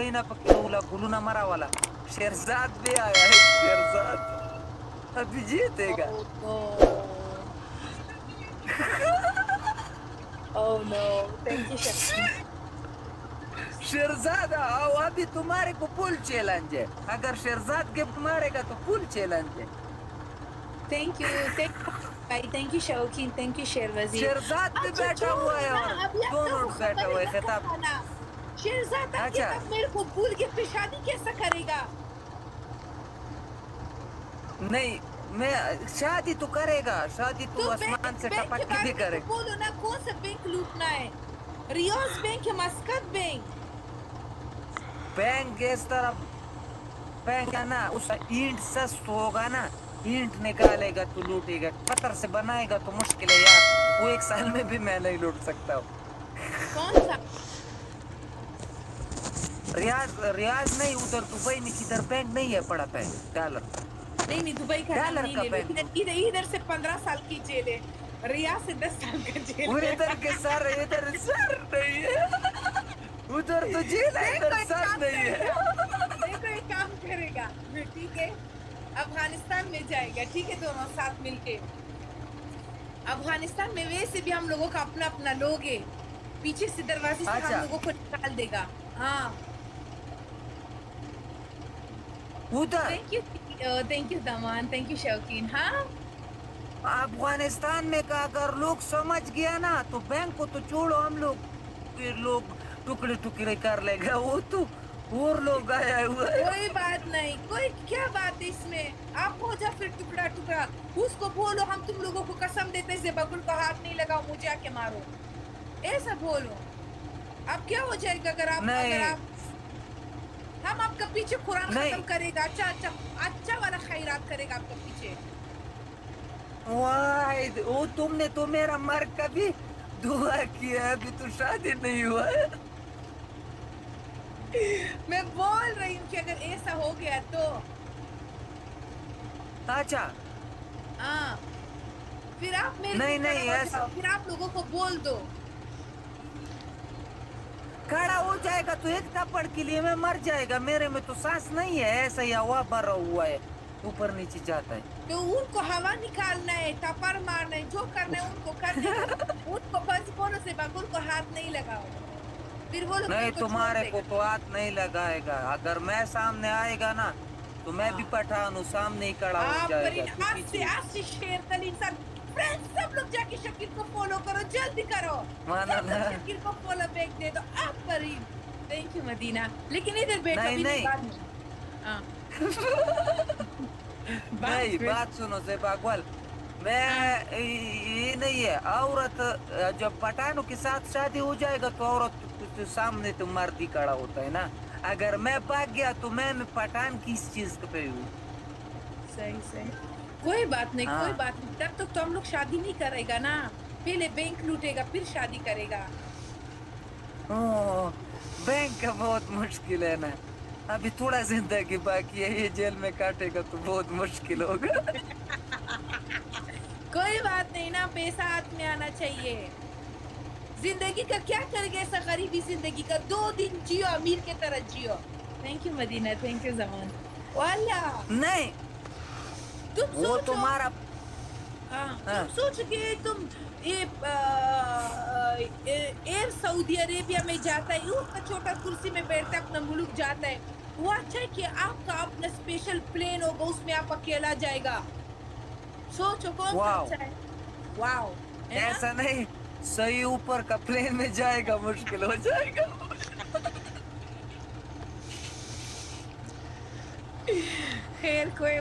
ही ना पक्के गुलू ना मरा वाला शेरजाद भी आया है। शेरजाद अभी जीतेगा। Oh no. Oh no. Thank you, Shakti. Sherzad आओ, अभी तुम्हारे को फुल चैलेंज है। अगर शेरजाद गिफ्ट मारेगा तो फुल चैलेंज है। Thank you. Thank you. भाई thank you शौकीन, thank you शेर वजीर. शेरजाद भी अच्छा बैठा हुआ छोड़ो है ना, और अभी आपका दोनों वो बैठा खबर हुआ है मत खिताब। करवाना. शेरजाद आके अच्छा तब मेरे को भूल के फिर शादी कैसा करेगा? नहीं, मैं शादी तो करेगा, शादी तो तो आसमान बैंक से बैंक के टपक के बारे भी में तो करेगा। बोलो ना, कौन सा बैंक लूटना है? रियाज बैंक या मस्कत बैंक? बैंक इस तरफ बैंक है ना, उस ईंट सस्त होगा ना, ईंट निकालेगा तो लूटेगा, पत्थर से बनाएगा तो मुश्किल है यार, वो एक साल में भी मैं नहीं लूट सकता हूँ। कौन सा? रियाज रियाज नहीं, उधर दुबई में किधर बैंक नहीं है पड़ा बैंक डॉलर। नहीं नहीं, दुबई का नाम डॉलर नहीं का ले लो. बैंक इधर इधर इधर से 15 साल की जेल है. रियाज से 10 साल का जेल वो है. इधर के सर, इधर सर नहीं है। उधर तो जेल है, देखो इधर एक सर काम नहीं है। करेगा. देखो एक काम करेगा. ठीक है, अफगानिस्तान में जाएगा. ठीक है, दोनों साथ मिलके. अफगानिस्तान में वैसे भी हम लोगों का अपना अपना लोग है. पीछे से दरवाजे से हम अच्छा लोगों को निकाल देगा. हाँ. उधर थैंक यू दमान, थैंक यू शौकीन. हाँ. अफगानिस्तान में का अगर लोग समझ गया ना तो बैंक को तो छोड़ो, हम लोग फिर लोग टुकड़े टुकड़े कर लेगा वो तो, और लोग आया हुआ है। कोई बात नहीं, कोई क्या बात है इसमें? आप हो जा फिर टुकड़ा टुकड़ा. उसको बोलो हम तुम लोगों को कसम देते हैं बबुल को हाथ नहीं लगाओ, मुझे आके मारो. ऐसा बोलो. अब क्या हो जाएगा अगर नहीं आप हम आपका पीछे कुरान नहीं, खत्म करेगा. अच्छा अच्छा अच्छा वाला खैरात करेगा आपका पीछे. वाह वो तुमने तो मेरा मर का भी दुआ किया, अभी तो शादी नहीं हुआ है। मैं बोल रही हूँ कि अगर ऐसा हो गया तो अच्छा हाँ, फिर आप मेरे नहीं पे खड़े नहीं हो ऐसा जाओ, फिर आप लोगों को बोल दो. खड़ा हो जाएगा तो एक थप्पड़ के लिए मैं मर जाएगा, मेरे में तो सांस नहीं है, ऐसा ही हवा भरा हुआ है, ऊपर नीचे जाता है। तो उनको हवा निकालना है, टपर मारना है, जो करना है उनको करने दो. उनको बस बोलो से बबुल को हाथ नहीं लगाओ. फिर वो लोग नहीं मेरे को छोड़ तुम्हारे को देगा. तो हाथ नहीं लगाएगा, अगर मैं सामने आएगा ना तो मैं भी हाँ. पठान हूँ, सामने ही खड़ा हो आप जाएगा फरीद तू पीछे। आज से शेर तल इंसान. फ्रेंड्स सब लोग जाके शकील को फॉलो करो, जल्दी करो. माना सब ना, लोग शकील को फॉलो बैक दे दो. आप फरीद. Thank you Medina. लेकिन इधर बैठो, नहीं अभी नहीं, नहीं बाद में. हाँ. बाद नहीं, में. बात सुनो से पागल, हाँ. मैं ये नहीं है औरत, जब पठानों के साथ शादी हो जाएगा तो औरत तो सामने तो मर्द ही खड़ा होता है ना, अगर मैं भाग गया तो मैं पठान किस चीज पे हूँ। सही सही. कोई बात नहीं, कोई हाँ बात नहीं. तब तक तो हम लोग शादी नहीं करेगा ना. पहले बैंक लूटेगा फिर शादी करेगा. ओ, बैंक का बहुत मुश्किल है ना, अभी थोड़ा जिंदगी बाकी है, ये जेल में काटेगा तो बहुत मुश्किल होगा। कोई बात नहीं ना, पैसा हाथ में आना चाहिए. जिंदगी का क्या करेगा ऐसा गरीबी जिंदगी का? 2 दिन जियो, अमीर के तरह जियो. Thank you Madina, thank you Zaman. वाला नहीं तुम वो सोचो. तुम्हारा, हाँ, तुम हाँ सोचो कि तुम ये एयर सऊदी अरेबिया में जाता है, उसका छोटा कुर्सी में बैठता है, अपना मुल्क जाता है. वो अच्छा है कि आपका अपना स्पेशल प्लेन होगा, उसमें आप अकेला जाएगा. सोचो कौन सा वाह, अच्छा है. वाओ. है ना? ऐसा नहीं, सही ऊपर का प्लेन में जाएगा मुश्किल हो जाएगा। खैर कोई